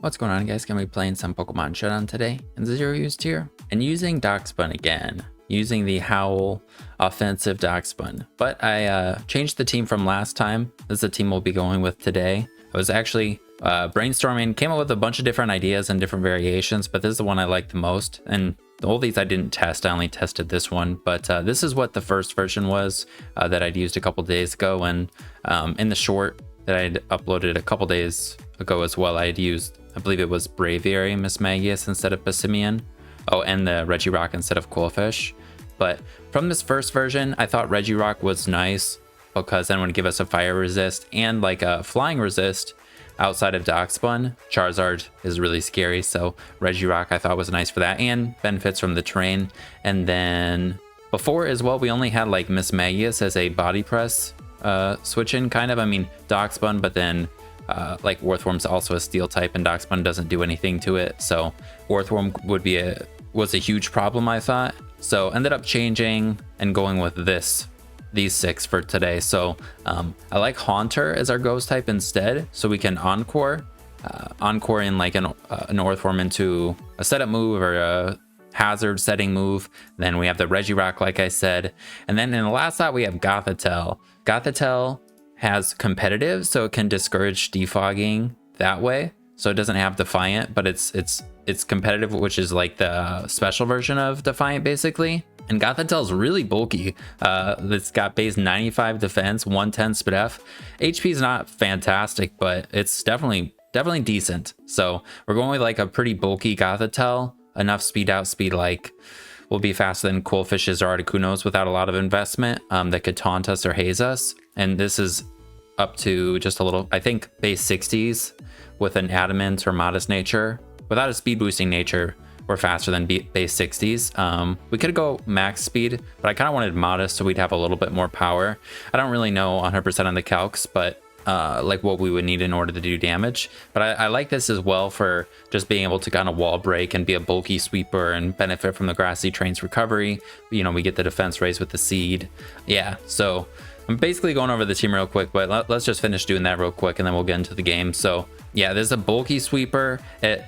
What's going on, guys? Gonna be playing some Pokemon Showdown today in the Zero Use tier and using Dachsbun again, using the Howl offensive Dachsbun. But I changed the team from last time. This is the team we'll be going with today. I was actually brainstorming, came up with a bunch of different ideas and different variations, but this is the one I like the most. And all these I didn't test, I only tested this one. But this is what the first version was that I'd used a couple days ago. And in the short that I'd uploaded a couple days ago as well, I had used, I believe it was Braviary Mismagius instead of Passimian. Oh, and the Regirock instead of Qwilfish. But from this first version, I thought Regirock was nice because then it would give us a fire resist and like a flying resist outside of Dachsbun. Charizard is really scary, so Regirock I thought was nice for that and benefits from the terrain. And then before as well, we only had like Mismagius as a body press switch in kind of. I mean, Dachsbun, but then like Orthworm's also a steel type and Dachsbun doesn't do anything to it, so Orthworm was a huge problem, I thought. So ended up changing and going with these six for today. So I like Haunter as our ghost type instead, so we can encore in like an Orthworm into a setup move or a hazard setting move. Then we have the Regirock, like I said, and then in the last slot we have Gothitelle. Gothitelle has competitive, so it can discourage defogging that way. So it doesn't have Defiant, but it's competitive, which is like the special version of Defiant basically. And Gothitelle is really bulky. It's got base 95 defense, 110 SPDF. HP is not fantastic, but it's definitely decent. So we're going with like a pretty bulky Gothitelle, enough speed out speed like will be faster than Qwilfish's or Articuno's without a lot of investment that could taunt us or haze us. And this is up to just a little, I think base 60s with an adamant or modest nature. Without a speed boosting nature, we're faster than base 60s. We could go max speed, but I kind of wanted modest so we'd have a little bit more power. I don't really know 100% on the calcs, but like what we would need in order to do damage. But I like this as well for just being able to kind of wall break and be a bulky sweeper and benefit from the grassy train's recovery. You know, we get the defense raise with the seed. Yeah, so I'm basically going over the team real quick, but let's just finish doing that real quick and then we'll get into the game. So yeah, there's a bulky sweeper. It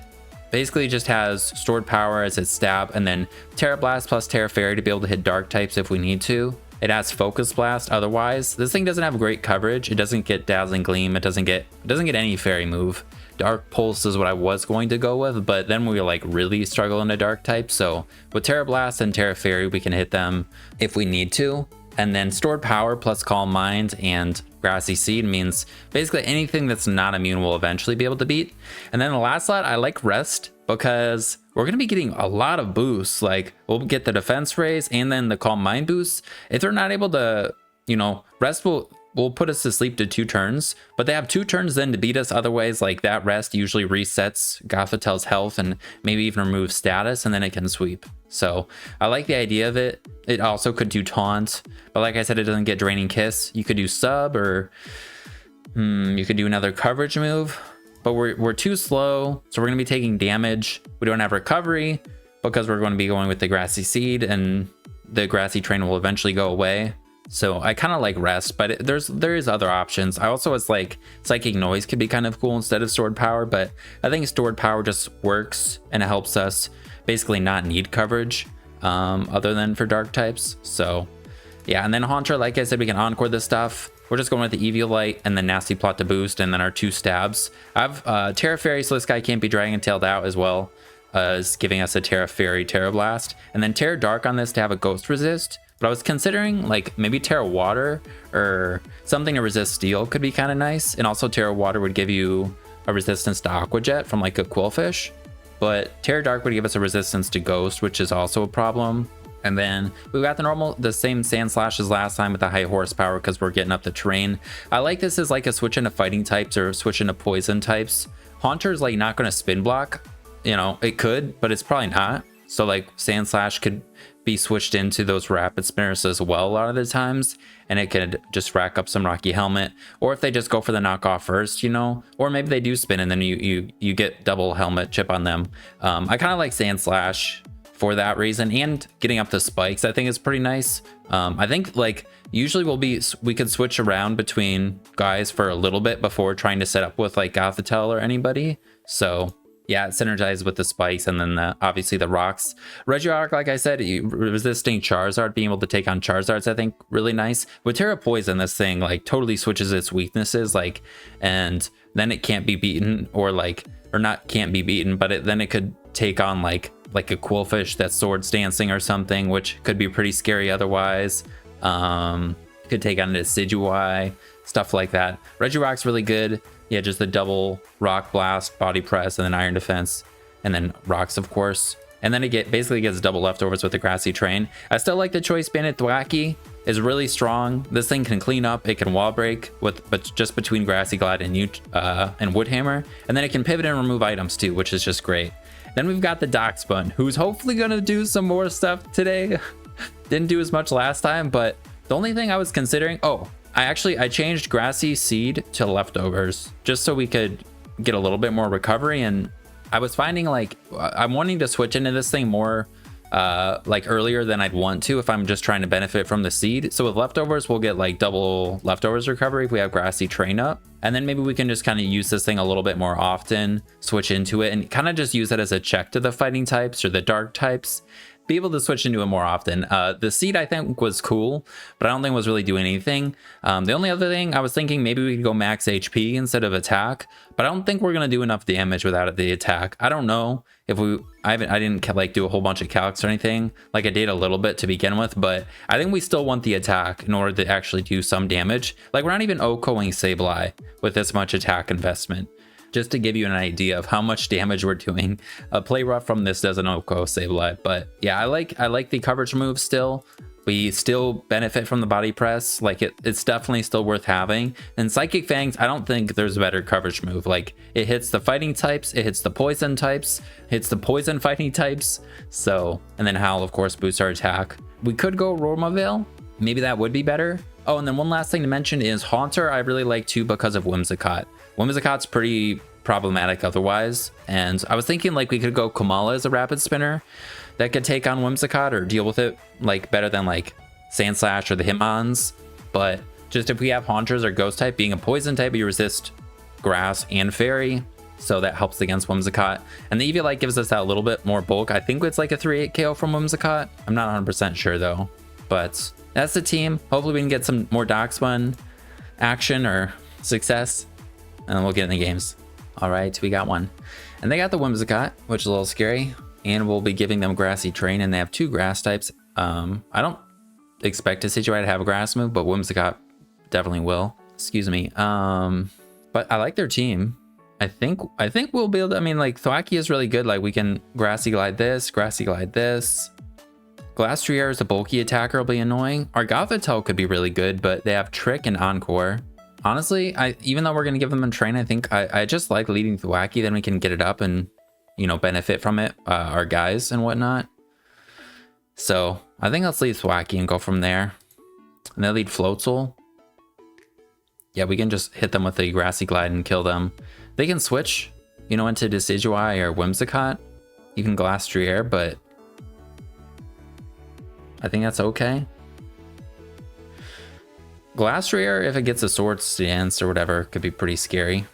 basically just has stored power as its stab, and then Terra Blast plus Terra Fairy to be able to hit dark types if we need to. It has Focus Blast otherwise. This thing doesn't have great coverage. It doesn't get Dazzling Gleam. It doesn't get any fairy move. Dark Pulse is what I was going to go with, but then we like really struggle into dark type. So with Terra Blast and Terra Fairy, we can hit them if we need to. And then stored power plus Calm Mind and Grassy Seed means basically anything that's not immune will eventually be able to beat. And then the last slot, I like Rest because we're going to be getting a lot of boosts. Like we'll get the defense raise and then the Calm Mind boosts. If they're not able to, you know, Rest will put us to sleep to 2 turns, but they have 2 turns then to beat us. Otherwise, like that Rest usually resets Gothitelle's health and maybe even removes status, and then it can sweep. So I like the idea of it. It also could do Taunt, but like I said, it doesn't get Draining Kiss. You could do Sub, or you could do another coverage move, but we're too slow, so we're going to be taking damage. We don't have recovery because we're going to be going with the Grassy Seed, and the Grassy Train will eventually go away. So I kind of like Rest, but there is other options. I also was like Psychic Noise could be kind of cool instead of Stored Power, but I think Stored Power just works and it helps us basically not need coverage other than for dark types. So yeah, and then Haunter, like I said, we can encore this stuff. We're just going with the Eviolite and the Nasty Plot to boost, and then our 2 stabs. I have Terra Fairy, so this guy can't be Dragon Tailed out as well as giving us a Terra Fairy Terra Blast, and then Terra Dark on this to have a Ghost Resist. But I was considering like maybe Terra Water or something to resist Steel could be kind of nice. And also Terra Water would give you a resistance to Aqua Jet from like a Qwilfish. But Terra Dark would give us a resistance to Ghost, which is also a problem. And then we got the same Sand Slash as last time with the high horsepower because we're getting up the terrain. I like this as like a switch into fighting types or switch into poison types. Haunter's like not going to spin block. You know, it could, but it's probably not. So like Sand Slash could be switched into those rapid spinners as well a lot of the times, and it could just rack up some Rocky Helmet. Or if they just go for the knockoff first, you know, or maybe they do spin and then you get double helmet chip on them. I kind of like Sand Slash for that reason, and getting up the spikes I think is pretty nice. I think like usually we could switch around between guys for a little bit before trying to set up with like Gothitelle or anybody. So yeah, it synergizes with the spikes and then obviously the rocks. Regirock, like I said, resisting Charizard, being able to take on Charizards, I think really nice. With Terra Poison, this thing like totally switches its weaknesses, like, and then it can't be beaten, or not can't be beaten, but then it could take on like a Quillfish that's Swords Dancing or something, which could be pretty scary otherwise. Could take on a Decidueye, stuff like that. Regirock's really good. Yeah, just the double Rock Blast, Body Press, and then Iron Defense, and then Rocks, of course. And then it basically gets double leftovers with the Grassy Train. I still like the Choice Banded Thwackey. Is really strong. This thing can clean up. It can wall break but just between Grassy Glide and Woodhammer, and then it can pivot and remove items too, which is just great. Then we've got the Dachsbun, who's hopefully gonna do some more stuff today. Didn't do as much last time, but the only thing I was considering, I changed Grassy Seed to leftovers just so we could get a little bit more recovery. And I was finding like I'm wanting to switch into this thing more like earlier than I'd want to if I'm just trying to benefit from the seed. So with leftovers, we'll get like double leftovers recovery if we have Grassy Train up, and then maybe we can just kind of use this thing a little bit more often, switch into it, and kind of just use it as a check to the fighting types or the dark types. Be able to switch into it more often. The seed I think was cool, but I don't think it was really doing anything. The only other thing I was thinking, maybe we could go max HP instead of attack, but I don't think we're gonna do enough damage without the attack. I don't know if I didn't like do a whole bunch of calcs or anything. Like I did a little bit to begin with, but I think we still want the attack in order to actually do some damage. Like we're not even OHKOing Sableye with this much attack investment. Just to give you an idea of how much damage we're doing. Play rough from this doesn't OHKO Sableye, but yeah, I like the coverage move still. We still benefit from the body press. Like it's definitely still worth having. And Psychic Fangs, I don't think there's a better coverage move. Like it hits the fighting types, it hits the poison types, hits the poison fighting types. So, and then Howl of course boosts our attack. We could go Roarmavale. Maybe that would be better. Oh, and then one last thing to mention is Haunter I really like too because of Whimsicott. Whimsicott's pretty problematic otherwise, and I was thinking like we could go Komala as a rapid spinner that could take on Whimsicott or deal with it like better than like Sandslash or the Hitmons. But just if we have Haunters or Ghost type, being a poison type, you resist Grass and Fairy, so that helps against Whimsicott. And the Eviolite gives us that little bit more bulk. I think it's like a 3-8 KO from Whimsicott. I'm not 100% sure though, but that's the team. Hopefully we can get some more Dachsbun action or success, and then we'll get in the games. All right, we got one. And they got the Whimsicott, which is a little scary. And we'll be giving them Grassy Train, and they have 2 grass types. I don't expect Decidueye to have a grass move, but Whimsicott definitely will. Excuse me. But I like their team. I think we'll be able to, I mean, like Thwackey is really good. Like we can Grassy Glide this, Grassy Glide this. Glastrier is a bulky attacker, will be annoying. Our Gothitelle could be really good, but they have Trick and Encore. Honestly, even though we're going to give them a train, I think I just like leading Thwackey, then we can get it up and, you know, benefit from it, our guys and whatnot. So I think let's lead Thwackey and go from there. And then lead Floatzel. Yeah, we can just hit them with the Grassy Glide and kill them. They can switch, you know, into Decidueye or Whimsicott, even Glastrier, but I think that's okay. Glastrier, if it gets a Swords Dance or whatever, could be pretty scary.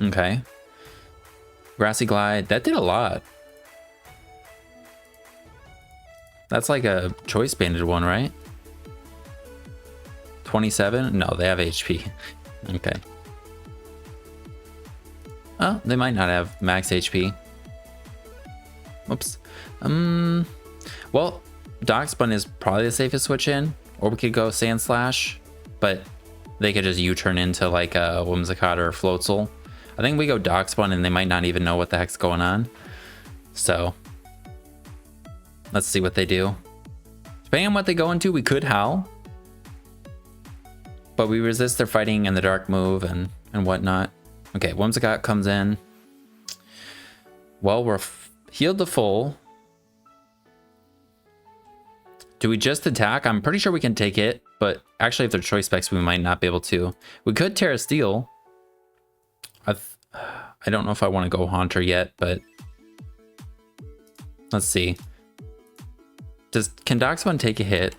Okay. Grassy Glide, that did a lot. That's like a Choice Banded one, right? 27? No, they have HP. Okay. Oh, they might not have max HP. Oops. Well, Dachsbun is probably the safest switch in, or we could go Sandslash, but they could just U-turn into like a Whimsicott or a Floatzel. I think we go Dachsbun and they might not even know what the heck's going on. So let's see what they do. Depending on what they go into, we could Howl, but we resist their fighting and the dark move and whatnot. Okay, Whimsicott comes in. Well, we're healed to full. Do we just attack? I'm pretty sure we can take it, but actually if they're choice specs, we might not be able to. We could Terra Steel. I don't know if I want to go Haunter yet, but let's see. Can Dachsbun take a hit?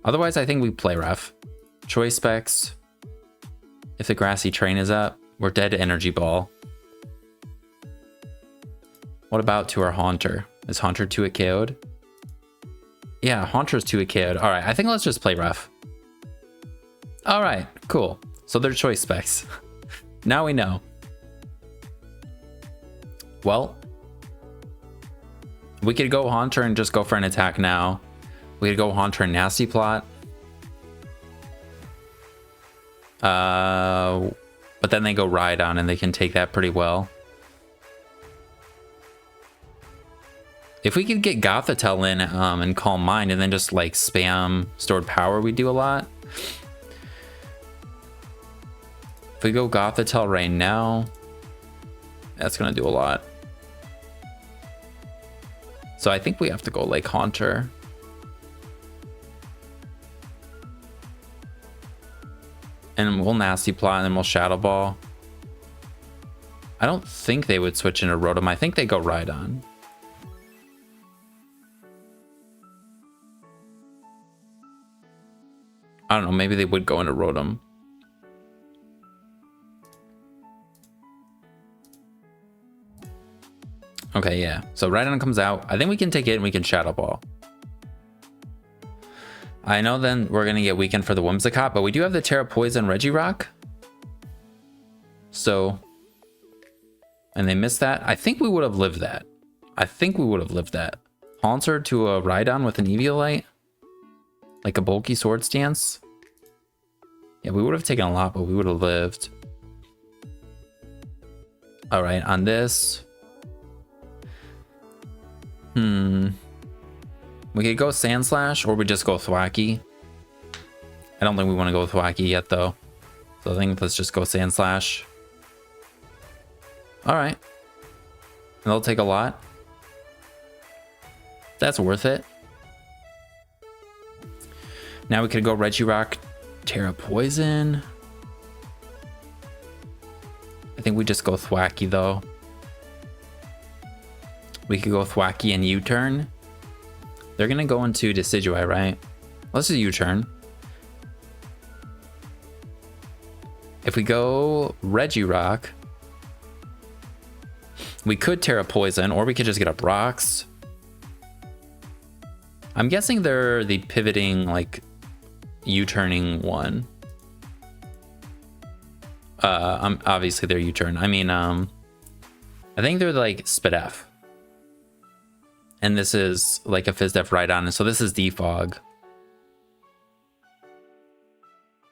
Otherwise, I think we play rough. Choice specs. If the Grassy Train is up, We're dead to Energy Ball. What about to our Haunter? Is Haunter 2-hit KO'd? Yeah, Haunter's 2-hit KO'd. All right, I think let's just play rough. All right, cool. So they're choice specs. Now we know. Well, we could go Haunter and just go for an attack now. We could go Haunter and Nasty Plot. But then they go Rhydon and they can take that pretty well. If we could get Gothitelle in and Calm Mind and then just like spam Stored Power, we do a lot. If we go Gothitelle right now, that's gonna do a lot. So I think we have to go like Haunter. And we'll Nasty Plot and then we'll Shadow Ball. I don't think they would switch into Rotom. I think they go Rhydon. I don't know, maybe they would go into Rotom. Okay, yeah. So Rhydon comes out. I think we can take it and we can Shadow Ball. I know then we're going to get weakened for the Whimsicott, but we do have the Terra Poison Regirock. So, and they missed that. I think we would have lived that. I think we would have lived that. Haunter to a Rhydon with an Eviolite. Like a bulky Sword Stance. Yeah, we would have taken a lot, but we would have lived. All right, on this. We could go Sandslash or we just go Thwackey. I don't think we want to go Thwackey yet though. So I think let's just go Sandslash. All right. And they'll take a lot. That's worth it. Now we could go Regirock, Terra Poison. I think we just go Thwackey though. We could go Thwackey and U-turn. They're gonna go into Decidueye, right? Let's do U-turn. If we go Regirock, we could Terra Poison, or we could just get up rocks. I'm guessing they're the pivoting, like, U-turning one. Obviously they're U-turn. I mean, I think they're like Spidef. And this is like a Fizdef Rhydon, and so this is Defog.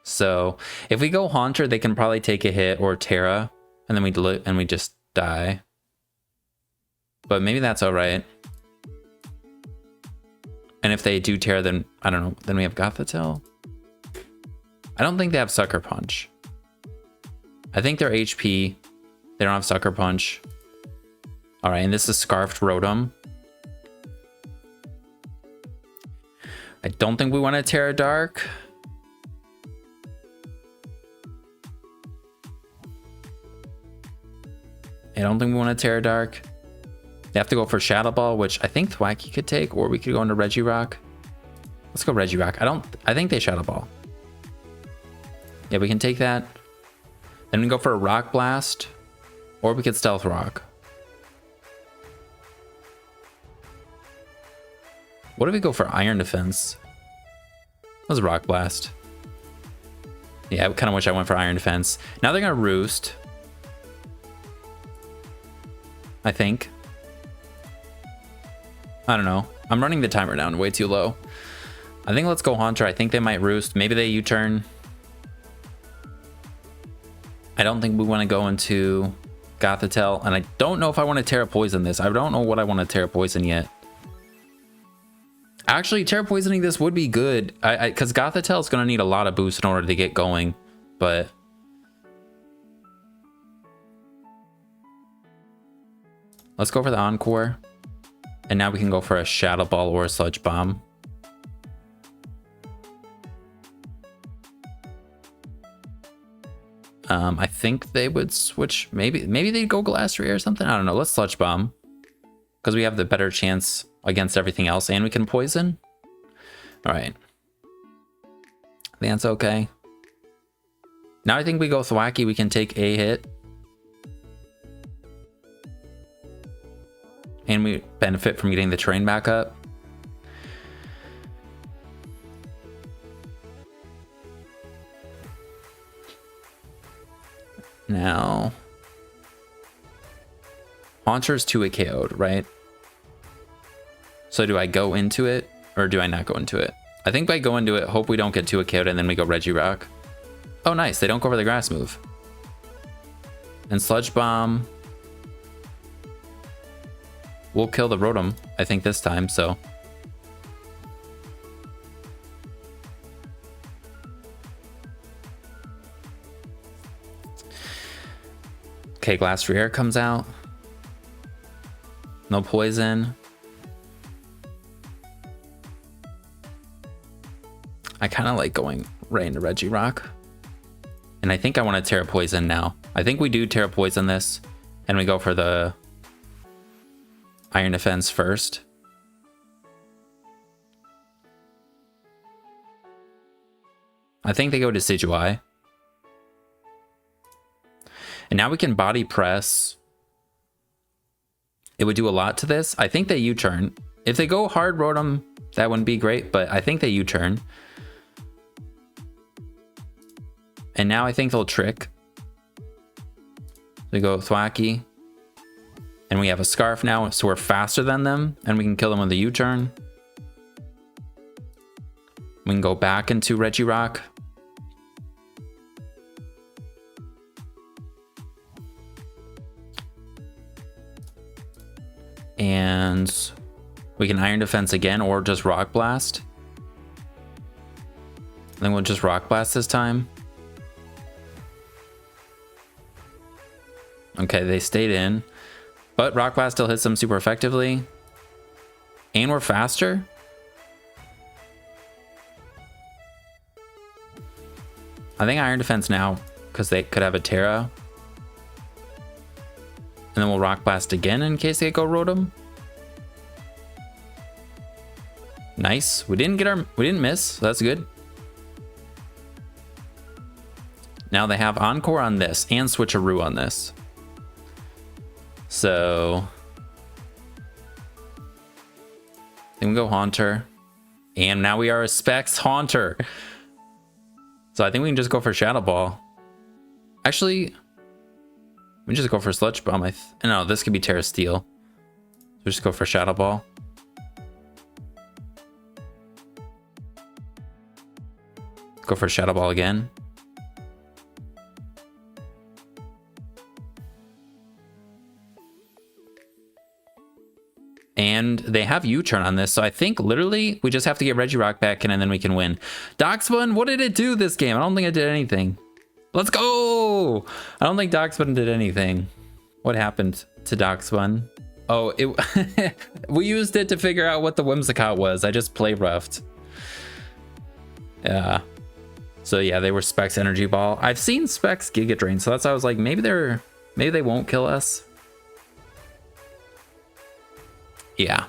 So if we go Haunter, they can probably take a hit or Terra, and then we just die. But maybe that's all right. And if they do Terra, then I don't know. Then we have Gothitelle. I don't think they have Sucker Punch. I think they're HP. They don't have Sucker Punch. All right, and this is Scarfed Rotom. I don't think we want to Terra Dark. I don't think we want to Terra Dark. They have to go for Shadow Ball, which I think Thwackey could take, or we could go into Regirock. Let's go Regirock. I think they Shadow Ball. Yeah, we can take that. Then we go for a Rock Blast, or we could Stealth Rock. What if we go for Iron Defense? Let's Rock Blast. Yeah, I kind of wish I went for Iron Defense. Now they're gonna Roost. I think. I don't know. I'm running the timer down way too low. I think let's go Haunter. I think they might Roost. Maybe they U-turn. I don't think we want to go into Gothitelle. And I don't know if I want to Terra Poison this. I don't know what I want to Terra Poison yet. Actually, Terra Poisoning this would be good. Because Gothitelle is going to need a lot of boost in order to get going. But... let's go for the Encore. And now we can go for a Shadow Ball or a Sludge Bomb. I think they would switch. Maybe they'd go Glastrier or something. I don't know. Let's Sludge Bomb. Because we have the better chance against everything else. And we can Poison. Alright. I think that's okay. Now I think we go Thwackey. We can take a hit. and we benefit from getting the terrain back up. Now, Haunter's 2-hit KO'd, right? So do I go into it or do I not go into it? I think by go into it, hope we don't get 2-hit KO'd and then we go Regirock. Oh, nice. They don't go for the grass move. And Sludge Bomb. We'll kill the Rotom, I think, this time, so. Okay, Glastrier Air comes out. No poison. I kind of like going right into Regirock. And I think I want to Terra Poison now. I think we do Terra Poison this, and we go for the Iron Defense first. I think they go Decidueye. And now we can Body Press. It would do a lot to this. I think they U-turn. If they go hard Rotom, that wouldn't be great, but I think they U-turn. And now I think they'll Trick. They go Thwackey. And we have a Scarf now, so we're faster than them, and we can kill them with a U-turn. We can go back into Regirock. And we can Iron Defense again, or just Rock Blast. Then we'll just Rock Blast this time. Okay, they stayed in. But Rock Blast still hits them super effectively. And we're faster. I think Iron Defense now, because they could have a Terra. And then we'll Rock Blast again in case they go Rotom. Nice. We didn't miss, so that's good. Now they have Encore on this and Switcheroo on this. So then we go Haunter. And now we are a Specs Haunter. So I think we can just go for Shadow Ball. Actually, we just go for Sludge Bomb. No, this could be Terra Steel. So just go for Shadow Ball. Go for Shadow Ball again. And they have U-turn on this, so I think literally we just have to get Regirock back in and then we can win. Dachsbun, what did it do this game? I don't think it did anything. Let's go! I don't think Dachsbun did anything. What happened to Dachsbun? Oh, we used it to figure out what the Whimsicott was. I just play roughed. Yeah. So yeah, they were Specs Energy Ball. I've seen Specs Giga Drain, so that's why I was like, maybe they won't kill us. Yeah.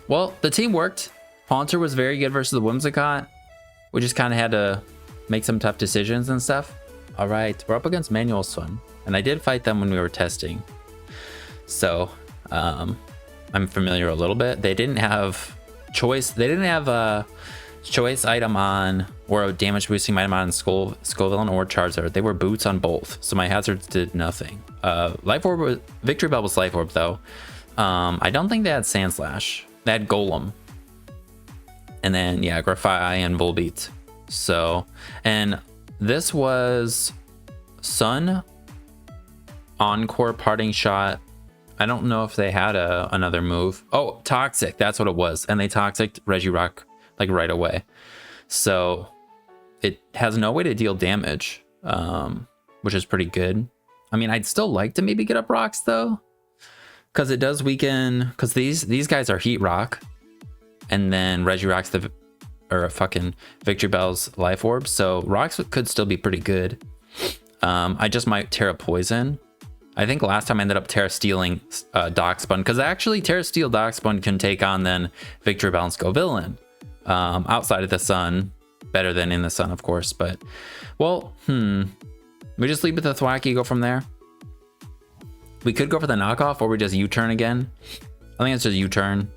Well, the team worked. Haunter was very good versus the Whimsicott. We just kind of had to make some tough decisions and stuff. All right, we're up against Manual Sun, and I did fight them when we were testing. So I'm familiar a little bit. They didn't have choice. They didn't have a choice item on or a damage boosting item on Scovillain or Charizard. They were boots on both, so my hazards did nothing. Life Orb, Victory Bell was Life Orb though. I don't think they had Sandslash. They had Golem. And then, yeah, Grafai and Volbeat. So, and this was Sun, Encore, Parting Shot. I don't know if they had another move. Oh, Toxic, that's what it was. And they Toxic'd Regirock like right away. So it has no way to deal damage, which is pretty good. I mean, I'd still like to maybe get up rocks though, because it does weaken, because these guys are Heat Rock, and then Regirock's fucking Victory Bell's Life Orb, so rocks could still be pretty good. I just might Terra Poison. I think last time I ended up Terra Stealing Dachsbun, because actually Terra Steel Dachsbun can take on then Victory Bell and Scovillain. Outside of the sun, better than in the sun, of course, but well, we just leave with the Thwackey, go from there. We could go for the knockoff, or we just U-turn again. I think it's just U-turn.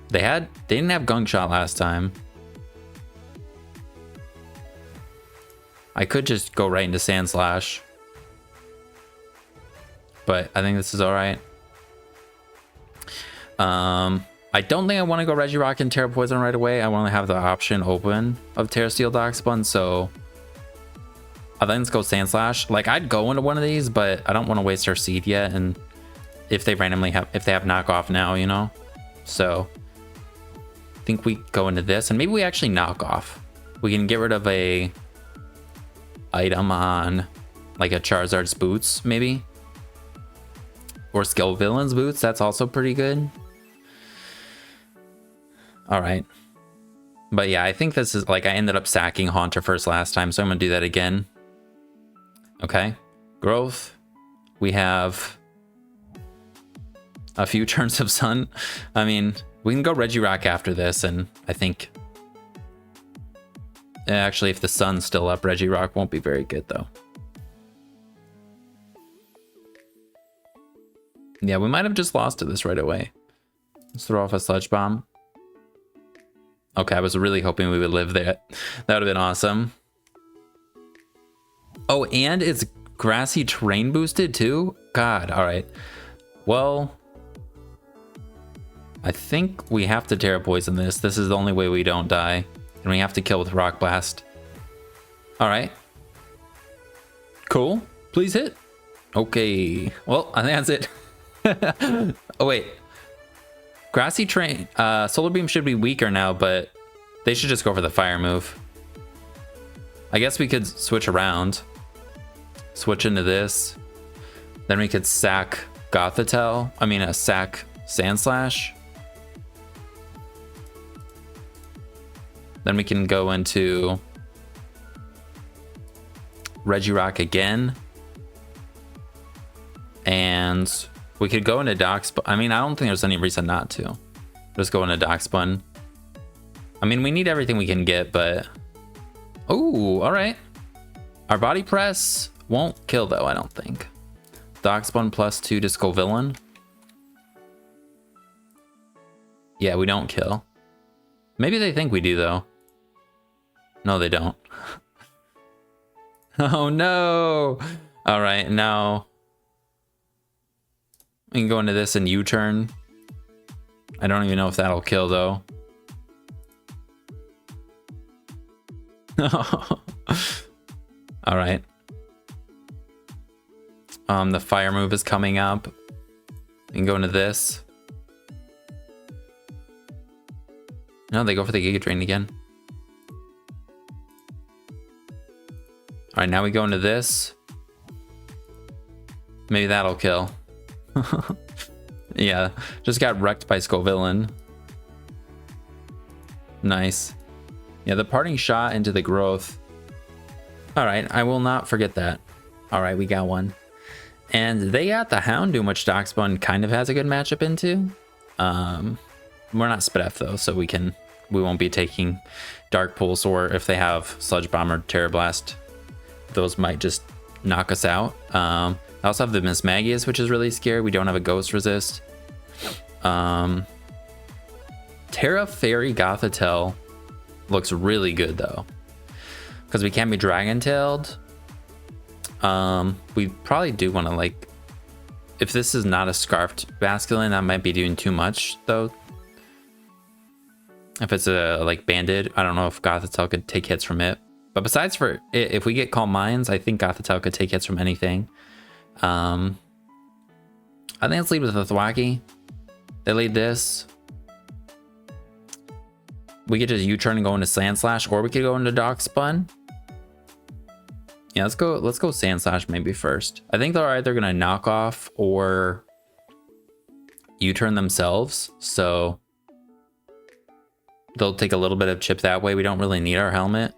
They didn't have gunk shot last time. I could just go right into Sand Slash, but I think this is all right. I don't think I want to go Regirock and Terra Poison right away. I want to have the option open of Terra Steel Dachsbun, so I think let's go Sand Slash. Like, I'd go into one of these, but I don't want to waste our seed yet. And if they have knockoff now, you know, so I think we go into this, and maybe we actually knock off. We can get rid of a item on like a Charizard's boots, maybe, or Skill Villain's boots. That's also pretty good. All right, but yeah, I think this is like, I ended up sacking Haunter first last time, so I'm gonna do that again. Okay, growth. We have a few turns of sun. I mean, we can go Regirock after this, and I think actually if the sun's still up, Regirock won't be very good though. Yeah, we might have just lost to this right away. Let's throw off a Sludge Bomb. Okay, I was really hoping we would live there. That would have been awesome. Oh, and it's grassy terrain boosted too? God, all right. Well, I think we have to Terra Poison this. This is the only way we don't die. And we have to kill with Rock Blast. All right. Cool. Please hit. Okay. Well, I think that's it. Oh, wait. Grassy terrain. Solar Beam should be weaker now, but they should just go for the fire move. I guess we could switch around. Switch into this. Then we could sack Gothitelle. I mean, sack Sand Slash. Then we can go into Regirock again. And we could go into Dachsbun. I mean, I don't think there's any reason not to. Just go into Dachsbun. I mean, we need everything we can get, but... Oh, all right. Our Body Press won't kill, though, I don't think. Dachsbun +2 to Scovillain. Yeah, we don't kill. Maybe they think we do, though. No, they don't. Oh, no. All right, now... we can go into this and U-turn. I don't even know if that'll kill, though. All right. The fire move is coming up. We can go into this. No, they go for the Giga Drain again. All right, now we go into this. Maybe that'll kill. Yeah, just got wrecked by Scovillain. Nice. Yeah, the parting shot into the growth. All right, I will not forget that. All right, we got one. And they got the Houndoom, which Dachsbun kind of has a good matchup into. We're not Spidef though, so we won't be taking Dark Pulse, or if they have Sludge Bomb or Terra Blast, those might just knock us out. I also have the Mismagius, which is really scary. We don't have a Ghost Resist. Terra Fairy Gothitelle looks really good though, because we can't be Dragon Tailed. We probably do want to, like, if this is not a Scarfed Basculin, that might be doing too much though. If it's a like Banded, I don't know if Gothitelle could take hits from it. But besides for it, if we get Calm Minds, I think Gothitelle could take hits from anything. I think let's lead with the Thwackey. They lead this. We could just U-turn and go into Sand Slash, or we could go into Dachsbun. Yeah, let's go Sand Slash maybe first. I think they're either gonna knock off or U-turn themselves, so they'll take a little bit of chip that way. We don't really need our helmet.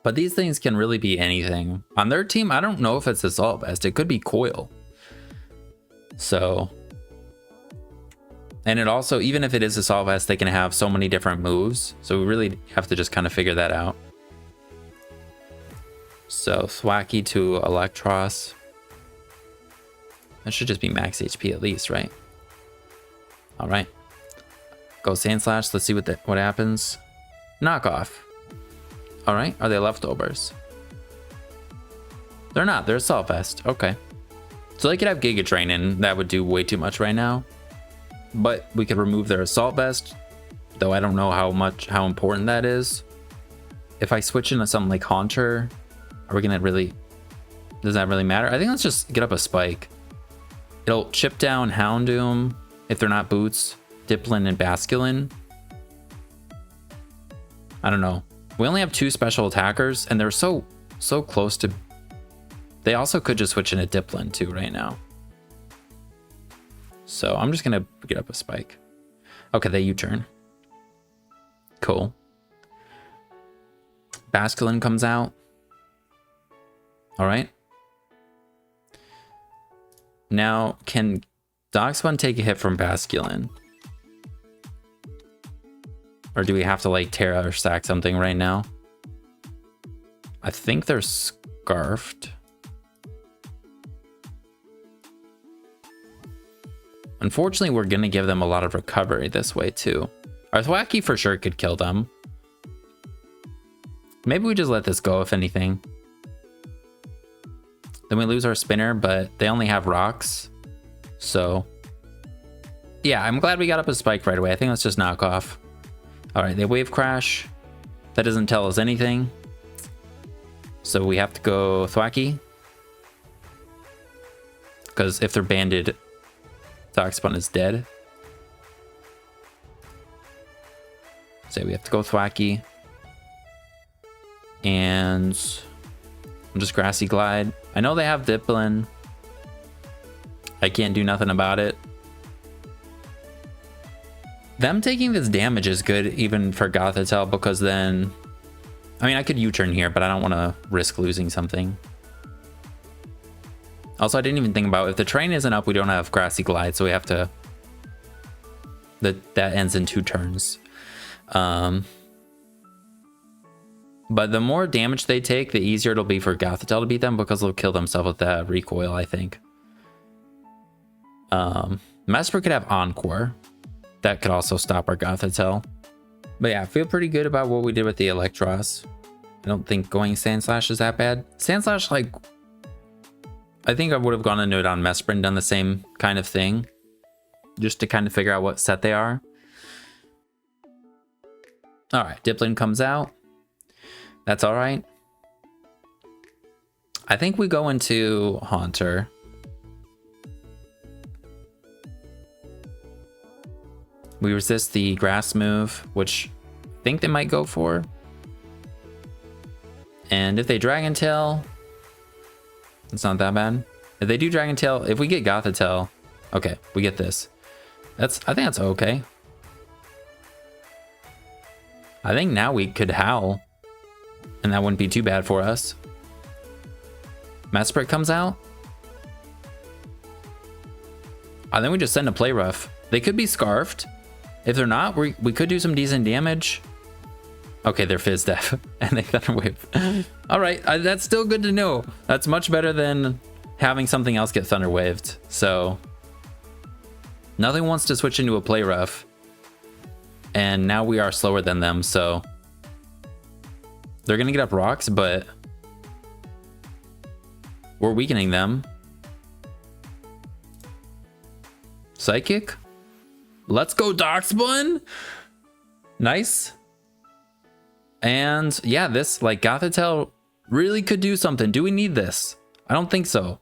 But these things can really be anything. On their team, I don't know if it's Assault Vest. It could be Coil. So, and it also, even if it is Assault Vest, they can have so many different moves. So we really have to just kind of figure that out. So Thwackey to Electros. That should just be max HP at least, right? All right. Go Sand Slash. Let's see what happens. Knock off. All right. Are they leftovers? They're not. They're Assault Vest. Okay. So they could have Giga Drain, and that would do way too much right now. But we could remove their Assault Vest, though I don't know how important that is. If I switch into something like Haunter, are we gonna really? Does that really matter? I think let's just get up a Spike. It'll chip down Houndoom if they're not boots, Dipplin and Basculin. I don't know. We only have 2 special attackers, and they're so close to. They also could just switch into Dipplin too right now. So I'm just gonna get up a Spike. Okay, they U-turn. Cool. Basculin comes out. All right. Now, can Dachsbun take a hit from Basculin? Or do we have to like Terra or sack something right now? I think they're scarfed. Unfortunately, we're going to give them a lot of recovery this way too. Our Thwackey for sure could kill them. Maybe we just let this go, if anything. Then we lose our spinner, but they only have rocks. So, yeah, I'm glad we got up a Spike right away. I think let's just knock off. All right, they Wave Crash. That doesn't tell us anything. So we have to go Thwackey. Because if they're banded, Dachsbun is dead. So we have to go Thwackey. And just Grassy Glide. I know they have Dipplin. I can't do nothing about it. Them taking this damage is good even for Gothitelle, because then... I mean, I could U-turn here, but I don't want to risk losing something. Also, I didn't even think about, if the train isn't up, we don't have Grassy Glide, so we have to... That ends in 2 turns. But the more damage they take, the easier it'll be for Gothitelle to beat them, because they'll kill themselves with that recoil, I think. Mesper could have Encore. That could also stop our Gothitelle. But yeah, I feel pretty good about what we did with the Electros. I don't think going Sand Slash is that bad. Sand Slash, like... I think I would have gone into it on Mesper and done the same kind of thing. Just to kind of figure out what set they are. Alright, Dipplin comes out. That's alright. I think we go into Haunter. We resist the grass move, which I think they might go for. And if they Dragon Tail, it's not that bad. If they do Dragon Tail, if we get Gothitelle, okay, we get this. I think that's okay. I think now we could Howl, and that wouldn't be too bad for us. Mesprit comes out. I think we just send a Play Rough. They could be Scarfed. If they're not, we could do some decent damage. Okay, they're Fizz Def, and they Thunder Wave. All right, that's still good to know. That's much better than having something else get Thunder Waved. So, nothing wants to switch into a Play Rough. And now we are slower than them, so... They're gonna get up rocks, but... we're weakening them. Psychic? Let's go, Dachsbun! Nice. And yeah, this, like, Gothitelle really could do something. Do we need this? I don't think so.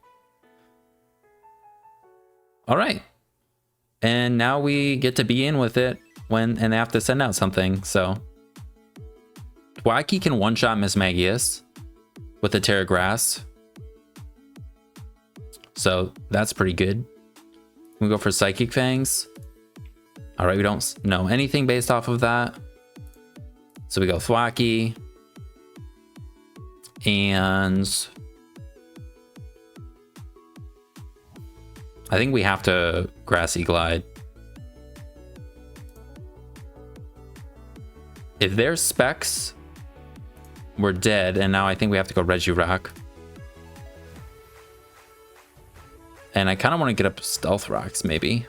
Alright. And now we get to be in with it and they have to send out something, so. Thwackey can one-shot Miss Magius with the Terra Grass. So that's pretty good. We go for Psychic Fangs. Alright, we don't know anything based off of that. So we go Thwackey. And I think we have to Grassy Glide. If there's Specs, we're dead. And now I think we have to go Regirock. And I kind of want to get up Stealth Rocks, maybe.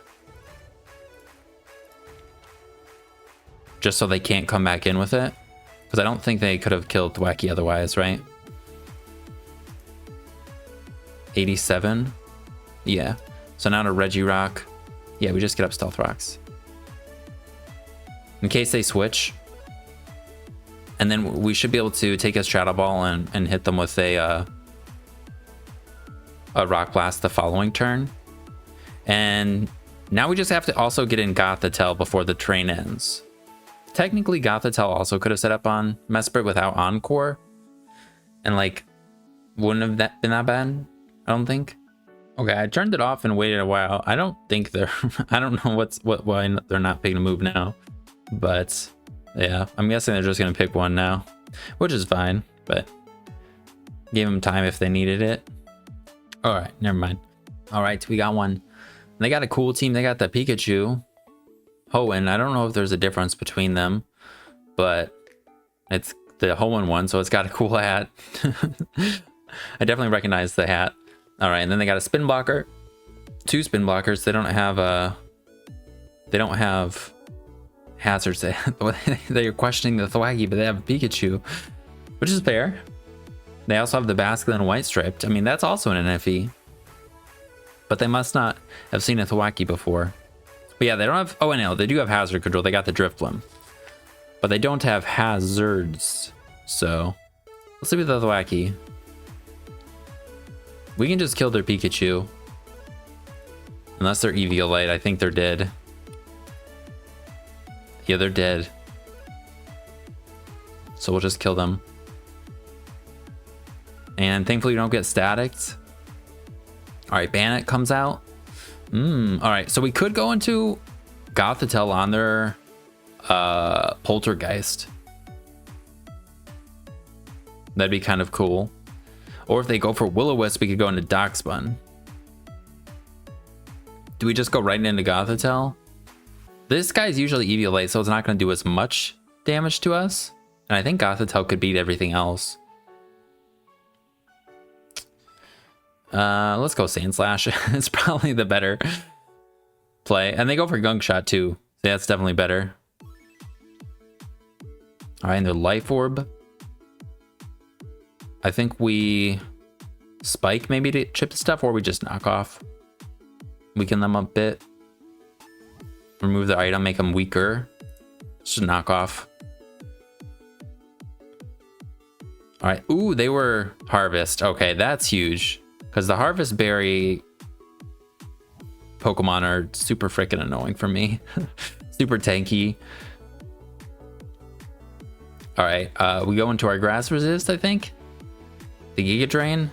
Just so they can't come back in with it. Because I don't think they could have killed Thwacky otherwise, right? 87. Yeah. So now to Regirock. Yeah, we just get up Stealth Rocks. In case they switch. And then we should be able to take his Shadow Ball and hit them with a Rock Blast the following turn. And now we just have to also get in Gothitelle before the train ends. Technically, Gothitelle also could have set up on Mesprit without Encore. And like, wouldn't have that been that bad, I don't think. Okay, I turned it off and waited a while. I don't think they're, I don't know why they're not picking a move now. But yeah, I'm guessing they're just gonna pick one now, which is fine, but gave them time if they needed it. All right, never mind. All right, we got one. They got a cool team. They got the Pikachu. Hoenn, I don't know if there's a difference between them, but it's the Hoenn one, so it's got a cool hat. I definitely recognize the hat. All right, and then they got a Spin Blocker, 2 Spin Blockers. They don't have hazards. They're questioning the Thwacky, but they have a Pikachu, which is fair. They also have the Basculin White Striped. I mean, that's also an NFE, but they must not have seen a Thwacky before. But yeah, they don't have, oh, and no, they do have Hazard Control. They got the Drifblim, but they don't have hazards. So let's see with the Thwacky. We can just kill their Pikachu. Unless they're Eviolite, I think they're dead. Yeah, they're dead. So we'll just kill them. And thankfully we don't get staticked. All right, Bannock comes out. All right, so we could go into Gothitelle on their Poltergeist. That'd be kind of cool. Or if they go for Will-O-Wisp, we could go into Dachsbun. Do we just go right into Gothitelle? This guy's usually Eviolite, so it's not going to do as much damage to us. And I think Gothitelle could beat everything else. Let's go Sandslash. It's probably the better play. And they go for Gunk Shot too. So that's definitely better. All right, and their Life Orb. I think we Spike maybe to chip the stuff, or we just knock off. Weaken them a bit. Remove the item, make them weaker. Just knock off. All right. Ooh, they were Harvest. Okay, that's huge. Because the Harvest Berry Pokemon are super freaking annoying for me. Super tanky. All right, we go into our Grass Resist, I think. The Giga Drain.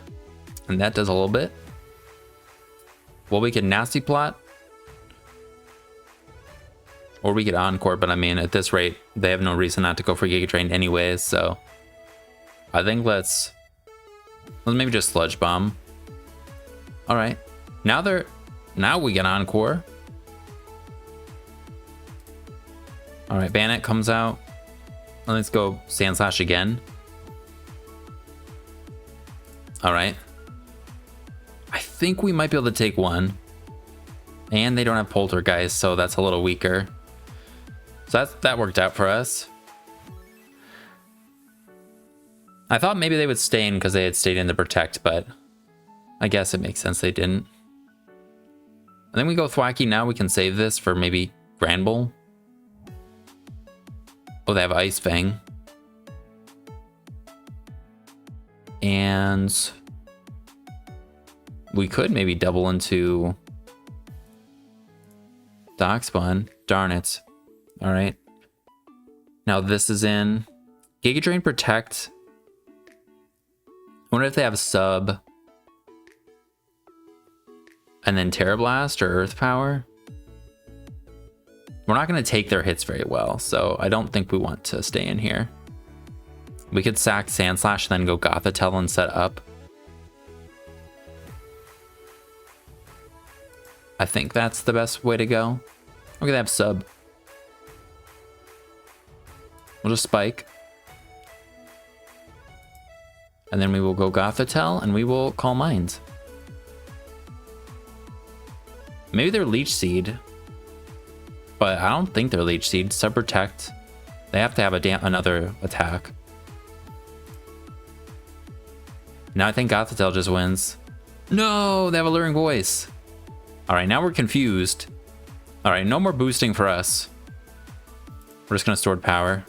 And that does a little bit. Well, we can Nasty Plot. Or we get Encore, but I mean, at this rate, they have no reason not to go for Giga Drain anyways, so I think let's maybe just Sludge Bomb. All right, now we get Encore. All right, Bannock comes out. Let's go Sandslash again. All right. I think we might be able to take one. And they don't have Poltergeist, so that's a little weaker. So that worked out for us. I thought maybe they would stay in because they had stayed in to protect, but I guess it makes sense they didn't. And then we go Thwacky. Now we can save this for maybe Granbull. Oh, they have Ice Fang. And we could maybe double into Dachsbun. Darn it. All right. Now this is in Giga Drain Protect. I wonder if they have a sub. And then Terra Blast or Earth Power. We're not going to take their hits very well, so I don't think we want to stay in here. We could sack Sandslash and then go Gothitelle and set up. I think that's the best way to go. We're gonna have sub. We'll just Spike. And then we will go Gothitelle and we will Calm Minds. Maybe they're Leech Seed. But I don't think they're Leech Seed. Sub-Protect. They have to have another attack. Now I think Gothitelle just wins. No, they have Alluring Voice. Alright, now we're confused. Alright, no more boosting for us. We're just gonna Stored Power.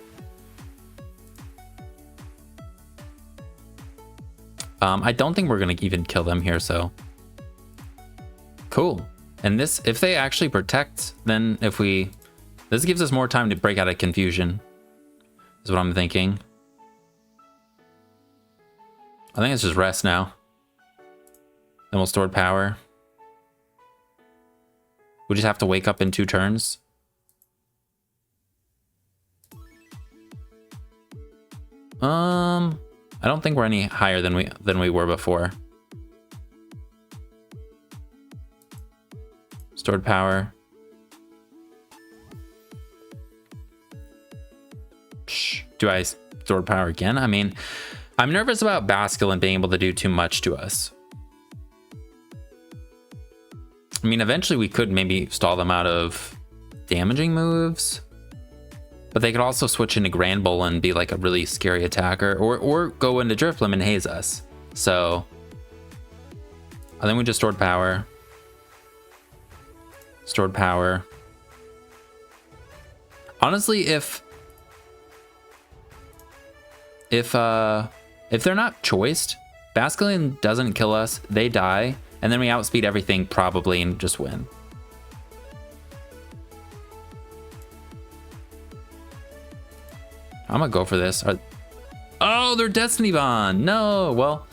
I don't think we're gonna even kill them here, so. Cool. And this, if they actually protect, then if we... This gives us more time to break out of confusion. Is what I'm thinking. I think it's just rest now. Then we'll Stored Power. We just have to wake up in 2 turns. I don't think we're any higher than we were before. Stored Power. Do I Stored Power again? I mean, I'm nervous about Basculin being able to do too much to us. I mean, eventually we could maybe stall them out of damaging moves. But they could also switch into Grand Bull and be like a really scary attacker. Or go into Drifloon and haze us. So I think we just Stored Power. Stored Power. Honestly, if they're not choiced, Basculin doesn't kill us, they die, and then we outspeed everything probably and just win. I'm gonna go for this. Oh, they're Destiny Bond. No, well,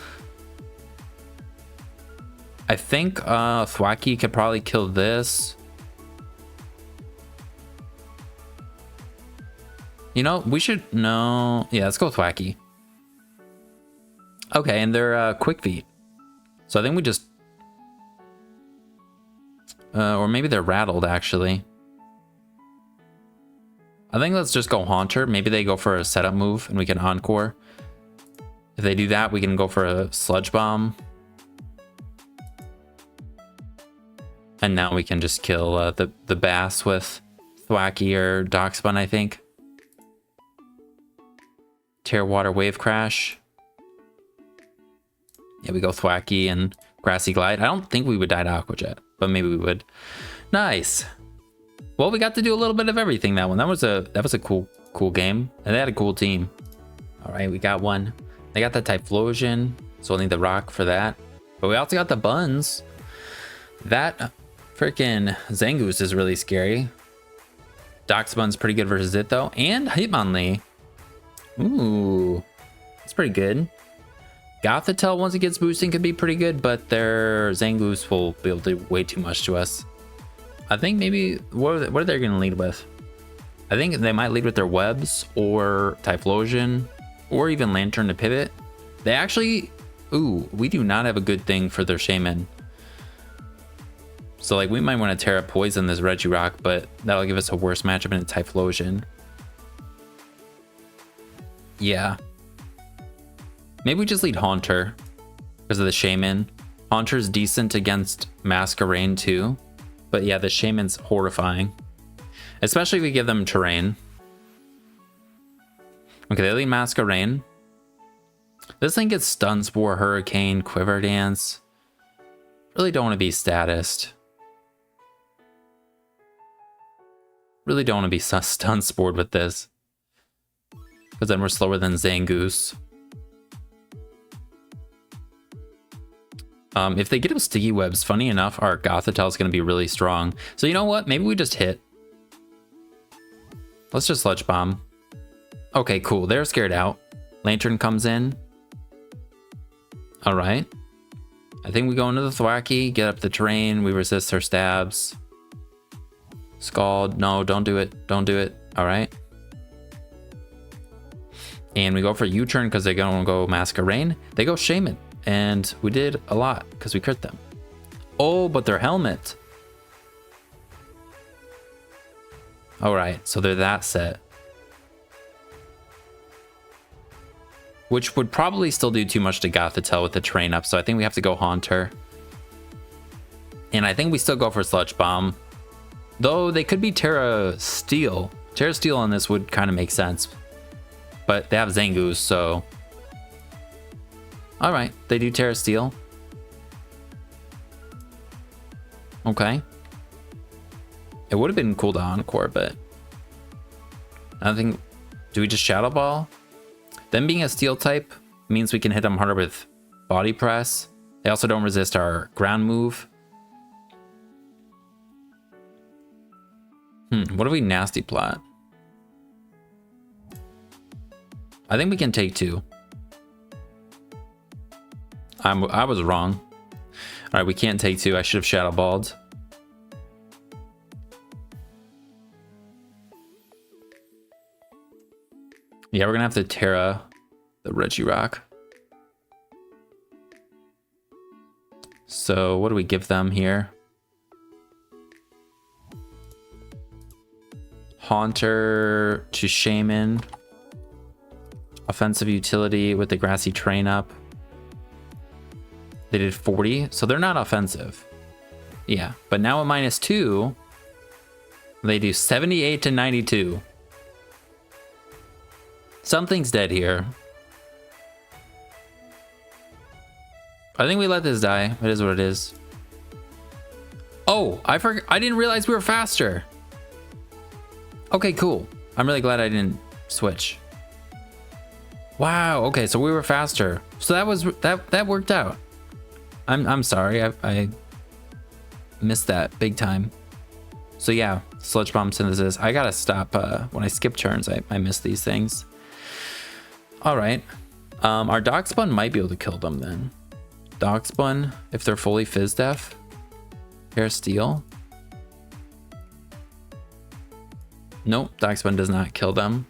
I think Thwackey could probably kill this. You know, we should... No. Yeah, let's go with Thwackey. Okay, and they're Quick Feet. So I think we just... or maybe they're Rattled, actually. I think let's just go Haunter. Maybe they go for a setup move and we can Encore. If they do that, we can go for a Sludge Bomb. And now we can just kill the Bass with Thwackey or Dachsbun, I think. Tear Water Wave Crash. Yeah, we go Thwackey and Grassy Glide. I don't think we would die to Aqua Jet, but maybe we would. Nice. Well, we got to do a little bit of everything that one. That was a cool game, and they had a cool team. All right, we got one. They got the Typhlosion, so we'll need the Rock for that. But we also got the Buns. That freaking Zangoose is really scary. Dachsbun's pretty good versus it though, and Hitmonlee. Ooh, that's pretty good. Gothitelle, once it gets boosting, could be pretty good, but their Zangoose will be able to do way too much to us. I think maybe, what are they going to lead with? I think they might lead with their Webs, or Typhlosion, or even Lantern to pivot. They actually, ooh, we do not have a good thing for their Shaman. So like, we might want to Terra Poison this Regirock, but that'll give us a worse matchup in a Typhlosion. Yeah. Maybe we just lead Haunter because of the Shaman. Haunter's decent against Masquerain too. But yeah, the Shaman's horrifying. Especially if we give them terrain. Okay, they lead Masquerain. This thing gets Stun Spore, Hurricane, Quiver Dance. Really don't want to be Statist. Really don't want to be Stun Spored with this. Because then we're slower than Zangoose. If they get him Sticky Webs, funny enough, our Gothitelle is going to be really strong. So you know what? Maybe we just hit. Let's just Sludge Bomb. Okay, cool. They're scared out. Lantern comes in. All right. I think we go into the Thwackey, get up the terrain. We resist their stabs. Scald. No, don't do it. Don't do it. All right. And we go for U-turn because they're going to go Masquerain. They go Shaman. And we did a lot because we crit them. Oh, but their helmet. All right, so they're that set. Which would probably still do too much to Gothitelle with the terrain up, so I think we have to go Haunter. And I think we still go for Sludge Bomb. Though they could be Terra Steel. Terra Steel on this would kind of make sense. But they have Zangoose, so... Alright, they do Terra Steel. Okay. It would have been cool to Encore, but... I don't think... Do we just Shadow Ball? Them being a Steel type means we can hit them harder with Body Press. They also don't resist our ground move. What if we Nasty Plot? I think we can take 2. I was wrong. All right, we can't take 2. I should have Shadow Balled. Yeah, we're gonna have to Terra the Regirock. So what do we give them here? Haunter to Shaman. Offensive utility with the Grassy Train up. They did 40, so they're not offensive. Yeah, but now at -2, they do 78 to 92. Something's dead here. I think we let this die. It is what it is. Oh, I didn't realize we were faster. Okay, cool. I'm really glad I didn't switch. Wow. Okay, so we were faster. So that worked out. I'm sorry. I missed that big time. So yeah, Sludge Bomb Synthesis. I gotta stop when I skip turns. I miss these things. All right. Our Dachsbun might be able to kill them then. Dachsbun, if they're fully Fizz Def. Air Steel. Nope, Dachsbun does not kill them.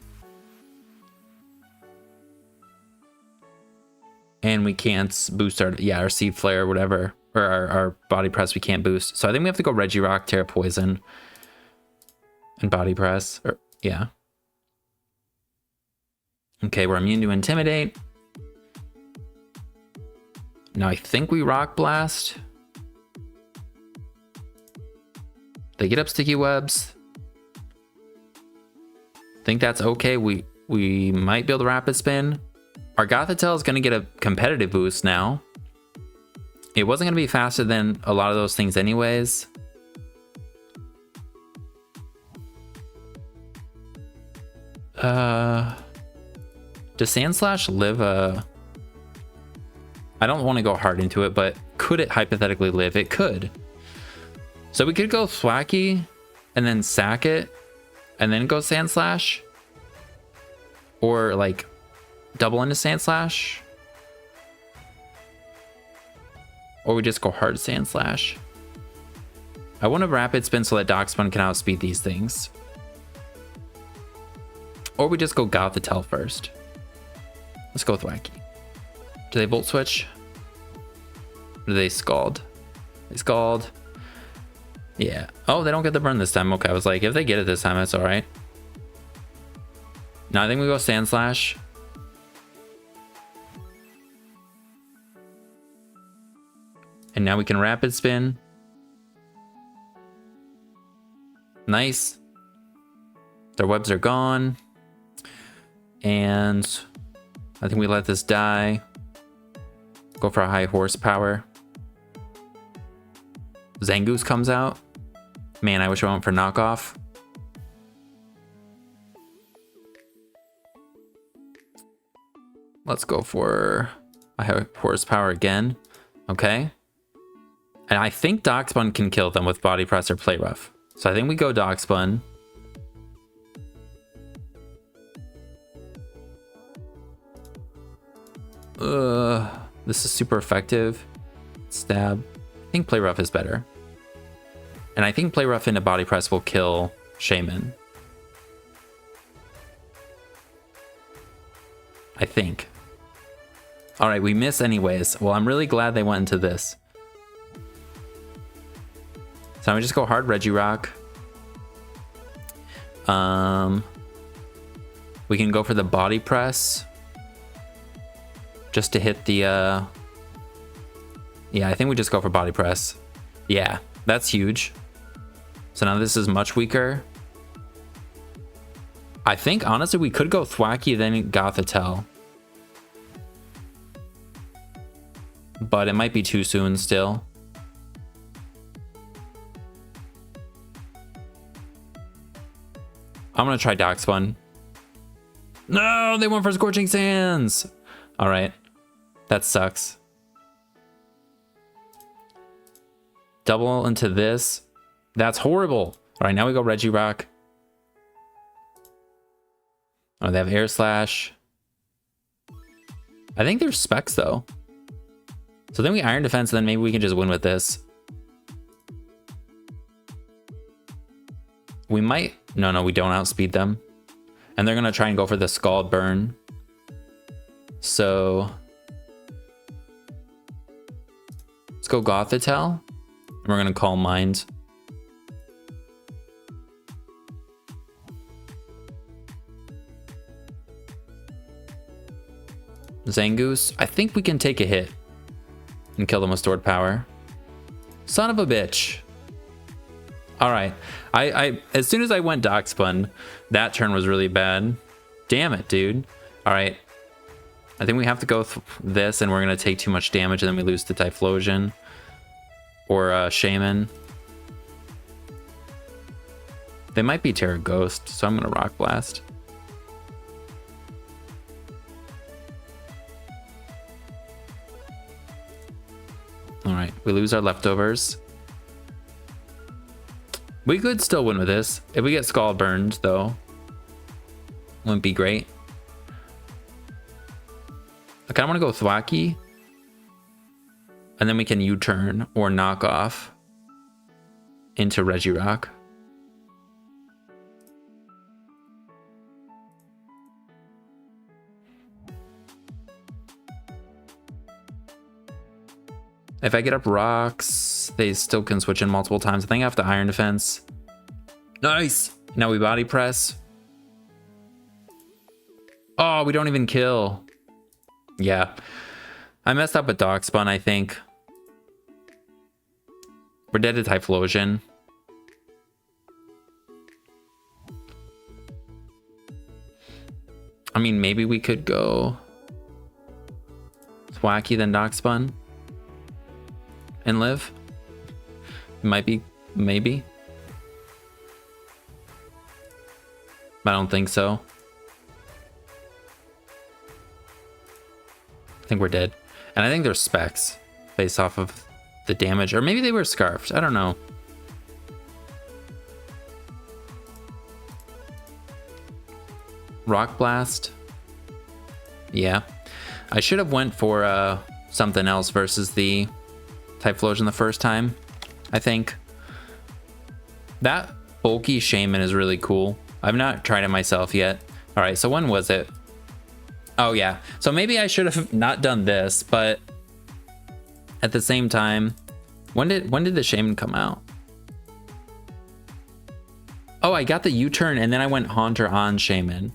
And we can't boost our Seed Flare or whatever. Or our Body Press we can't boost. So I think we have to go Regirock, Terra Poison, and Body Press. Yeah. Okay, we're immune to Intimidate. Now I think we Rock Blast. They get up Sticky Webs. Think that's okay. We might be able to Rapid Spin. Our Gothitelle is going to get a competitive boost now. It wasn't going to be faster than a lot of those things anyways. Does Sandslash live a... I don't want to go hard into it, but could it hypothetically live? It could. So we could go Thwacky and then sack it and then go Sandslash. Or like double into Sandslash. Or we just go hard Sandslash. I want to Rapid Spin so that Dachsbun can outspeed these things. Or we just go Gothitelle first. Let's go Thwacky. Do they Volt Switch? Or do they Scald? They Scald. Yeah. Oh, they don't get the burn this time. Okay, I was like, if they get it this time, that's alright. Now I think we go Sandslash. And now we can Rapid Spin. Nice. Their webs are gone. And I think we let this die. Go for a high horsepower. Zangoose comes out. Man, I wish I went for knockoff. Let's go for a high horsepower again. Okay. And I think Dachsbun can kill them with Body Press or Play Rough. So I think we go Dachsbun. This is super effective. Stab. I think Play Rough is better. And I think Play Rough into Body Press will kill Shaman. I think. Alright, we miss anyways. Well, I'm really glad they went into this. So I'm gonna just go hard Regirock. We can go for the Body Press. Just to hit the, yeah, I think we just go for Body Press. Yeah, That's huge. So now this is much weaker. I think, honestly, we could go Thwacky, then Gothitelle. But it might be too soon still. I'm going to try Dachsbun. No, they went for Scorching Sands. All right. That sucks. Double into this. That's horrible. All right, now we go Regirock. Oh, they have Air Slash. I think there's Specs, though. So then we Iron Defense, and then maybe we can just win with this. We might... No, we don't outspeed them. And they're going to try and go for the Scald Burn. So... let's go Gothitelle. And we're going to Calm Mind. Zangoose. I think we can take a hit and kill them with Stored Power. Son of a bitch. All right. I as soon as I went Dachsbun, that turn was really bad. Damn it, dude. All right. I think we have to go this, and we're going to take too much damage, and then we lose to Typhlosion or Shaman. They might be Terra Ghost, so I'm going to Rock Blast. All right, we lose our leftovers. We could still win with this. If we get Scald Burned, though, wouldn't be great. I kind of want to go Thwacky. And then we can U-turn or knock off into Regirock. If I get up rocks, they still can switch in multiple times. I think I have to Iron Defense. Nice! Now we Body Press. Oh, we don't even kill. Yeah. I messed up with Dachsbun, I think. We're dead to Typhlosion. I mean, maybe we could go Thwacky, then Dachsbun. And live. Might be, maybe. I don't think so. I think we're dead. And I think they're Specs based off of the damage. Or maybe they were Scarfed. I don't know. Rock Blast. Yeah. I should have went for something else versus the Typhlosion the first time, I think. That bulky Shaman is really cool. I've not tried it myself yet. All right, so when was it? Oh yeah, so maybe I should have not done this, but at the same time, when did the Shaman come out? Oh, I got the U-turn and then I went Haunter on Shaman.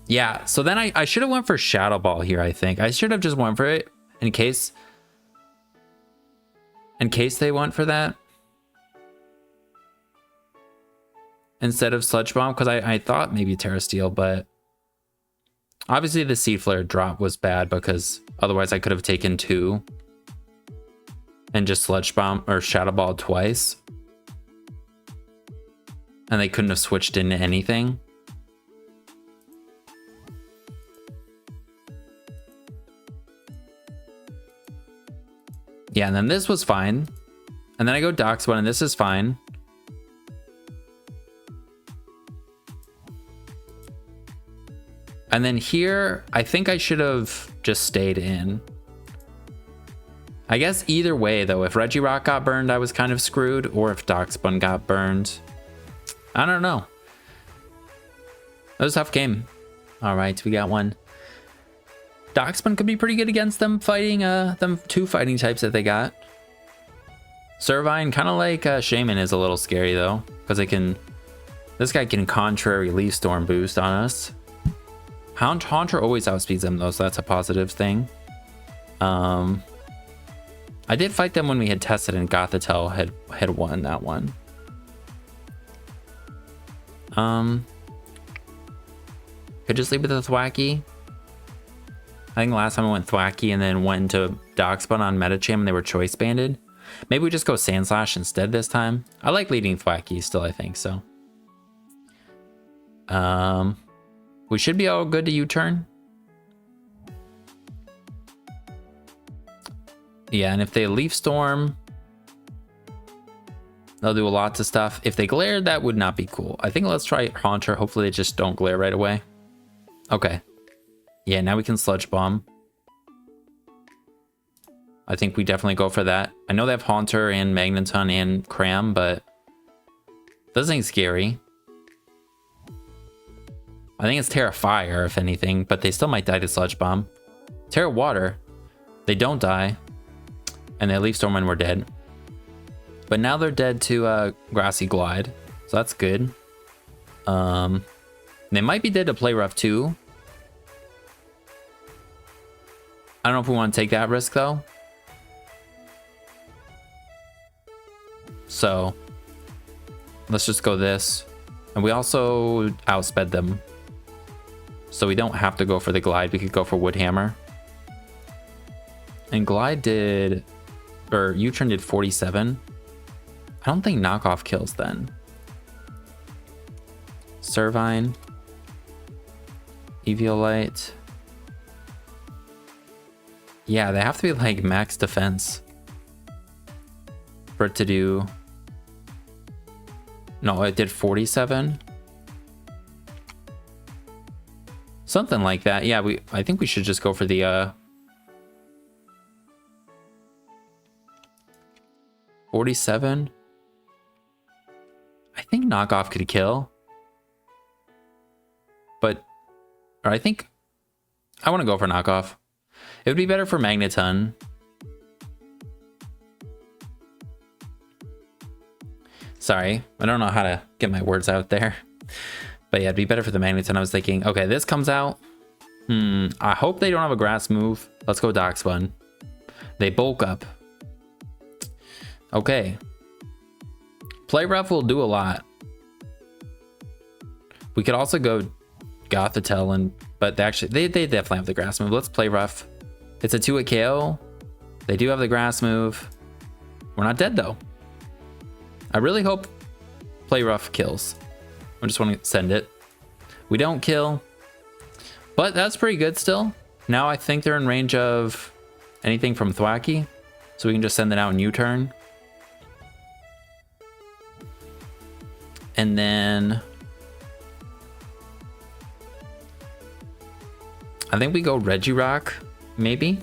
Yeah, so then I should have went for Shadow Ball here, I think. I should have just went for it in case they went for that. Instead of Sludge Bomb, because I thought maybe Terra Steel, but obviously the Seed Flare drop was bad because otherwise I could have taken 2 and just Sludge Bomb or Shadow Ball twice. And they couldn't have switched into anything. Yeah, and then this was fine. And then I go Dachsbun and this is fine. And then here, I think I should have just stayed in. I guess either way, though, if Regirock got burned, I was kind of screwed. Or if Dachsbun got burned. I don't know. That was a tough game. All right, we got one. Dachsbun could be pretty good against them fighting, them 2 fighting types that they got. Servine, kind of like Shaman, is a little scary, though. Because this guy can contrary Leaf Storm boost on us. Haunter always outspeeds them though, so that's a positive thing. I I did fight them when we had tested and Gothitelle had won that one. Could just leave it with Thwacky. I think last time I went Thwacky and then went into Dachsbun on Medicham and they were choice banded. Maybe we just go Sandslash instead this time. I like leading Thwacky still, I think so. We should be all good to U-turn. Yeah, and if they Leaf Storm, they'll do lots of stuff. If they glare, that would not be cool. I think let's try Haunter. Hopefully they just don't glare right away. Okay. Yeah, now we can Sludge Bomb. I think we definitely go for that. I know they have Haunter and Magneton and Cram, but this ain't scary. I think it's Terra Fire, if anything, but they still might die to Sludge Bomb. Terra Water, they don't die. And they Leaf Storm when we're dead. But now they're dead to Grassy Glide, so that's good. They might be dead to Play Rough too. I don't know if we want to take that risk though. So let's just go this. And we also outsped them. So we don't have to go for the Glide. We could go for Wood Hammer. And Glide did, or U-turn did 47. I don't think knockoff kills then. Servine. Eviolite. Yeah, they have to be like max defense for it to do. No, it did 47. Something like that. Yeah, I think we should just go for the 47. I think knockoff could kill. But or I think I want to go for knockoff. It would be better for Magneton. Sorry, I don't know how to get my words out there. But yeah, it'd be better for the Magneton. I was thinking, okay, this comes out. I hope they don't have a grass move. Let's go Dachsbun. They bulk up. Okay. Play Rough will do a lot. We could also go Gothitelle, but they definitely have the grass move. Let's Play Rough. It's a 2-hit KO. They do have the grass move. We're not dead though. I really hope Play Rough kills. I just want to send it. We don't kill, but that's pretty good still. Now I think they're in range of anything from Thwacky, so we can just send it out in U-turn. And then I think we go Regirock, maybe.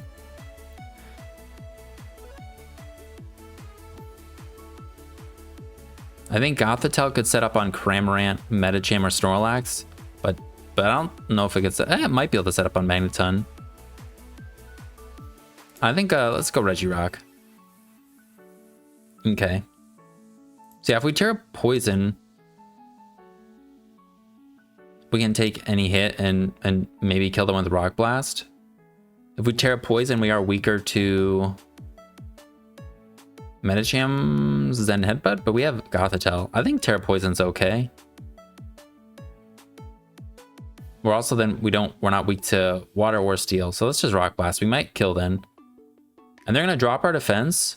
I think Gothitelle could set up on Cramorant, Medicham, or Snorlax, but I don't know if it gets. It might be able to set up on Magneton. I think let's go Regirock. Okay. So yeah, if we Terra Poison, we can take any hit and maybe kill them with Rock Blast. If we Terra Poison, we are weaker to Medicham's Zen Headbutt, but we have Gothitelle. I think Terra Poison's okay. We're also then we're not weak to Water or Steel, so let's just Rock Blast. We might kill then. And they're gonna drop our defense.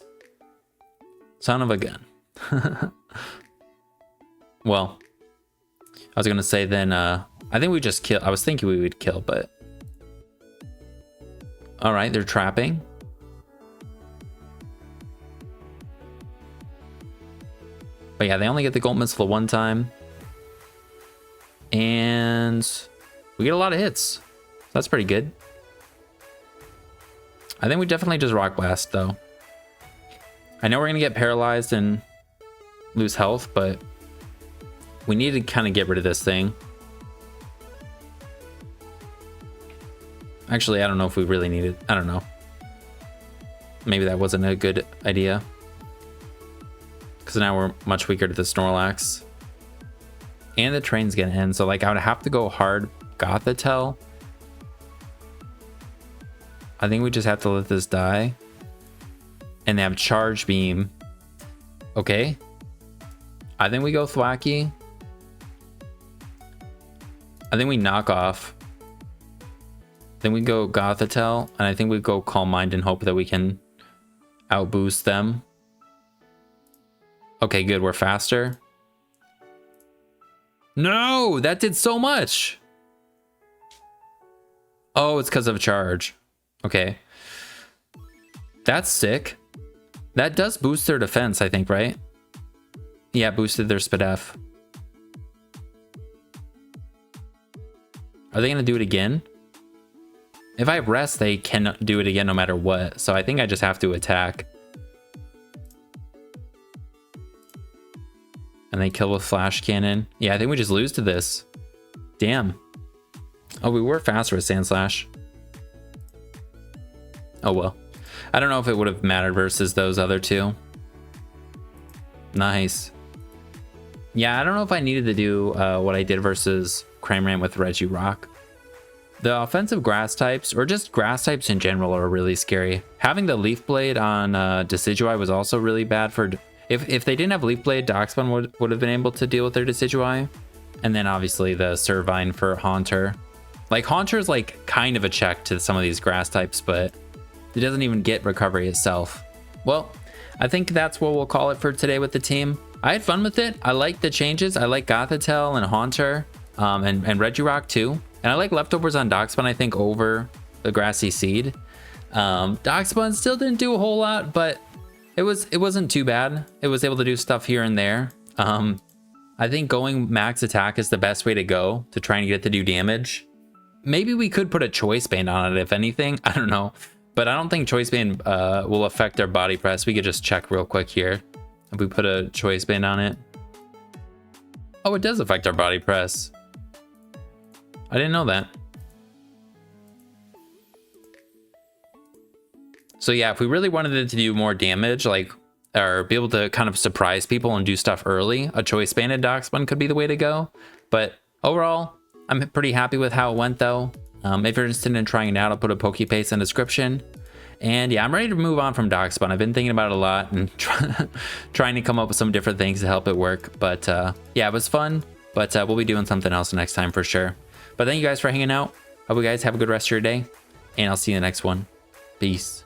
Son of a gun. Well, I was gonna say then I think we just kill. I was thinking we would kill, but alright, they're trapping. But yeah, they only get the Gold Missile one time. And we get a lot of hits. That's pretty good. I think we definitely just Rock Blast, though. I know we're going to get paralyzed and lose health, but we need to kind of get rid of this thing. Actually, I don't know if we really need it. I don't know. Maybe that wasn't a good idea. Because now we're much weaker to the Snorlax. And the train's gonna end, so like I would have to go hard Gothitelle. I think we just have to let this die. and they have charge beam. Okay. I think we go Thwacky. I think we knock off. Then we go Gothitelle, and I think we go Calm Mind and hope that we can outboost them. Okay, good. We're faster. No, that did so much. Oh, it's because of charge. Okay. That's sick. That does boost their defense, I think, right? Yeah, boosted their Spadef. Are they going to do it again? If I rest, they can do it again no matter what. So I think I just have to attack. And they kill with Flash Cannon. Yeah, I think we just lose to this. Damn. Oh, we were faster with Sand Slash. Oh, well. I don't know if it would have mattered versus those other two. Nice. Yeah, I don't know if I needed to do what I did versus Cramorant with Regirock. The offensive grass types, or just grass types in general, are really scary. Having the Leaf Blade on Decidueye was also really bad for... If they didn't have Leaf Blade, Dachsbun would have been able to deal with their Decidueye. And then obviously the Servine for Haunter. Like, Haunter's like kind of a check to some of these grass types, but it doesn't even get recovery itself. Well, I think that's what we'll call it for today with the team. I had fun with it. I like the changes. I like Gothitelle and Haunter, and Regirock too. And I like leftovers on Dachsbun, I think, over the Grassy Seed. Dachsbun still didn't do a whole lot, but it wasn't too bad. It was able to do stuff here and there. I think going max attack is the best way to go to try and get it to do damage. Maybe we could put a Choice Band on it, if anything. I don't know. But I don't think Choice Band will affect our body press. We could just check real quick here. If we put a Choice Band on it. Oh, it does affect our body press. I didn't know that. So yeah, if we really wanted it to do more damage, like, or be able to kind of surprise people and do stuff early, a Choice Banded Dachsbun could be the way to go. But overall, I'm pretty happy with how it went though. If you're interested in trying it out, I'll put a Pokepaste in the description. And yeah, I'm ready to move on from Dachsbun. I've been thinking about it a lot and trying to come up with some different things to help it work. But yeah, it was fun. But we'll be doing something else next time for sure. But thank you guys for hanging out. Hope you guys have a good rest of your day. And I'll see you in the next one. Peace.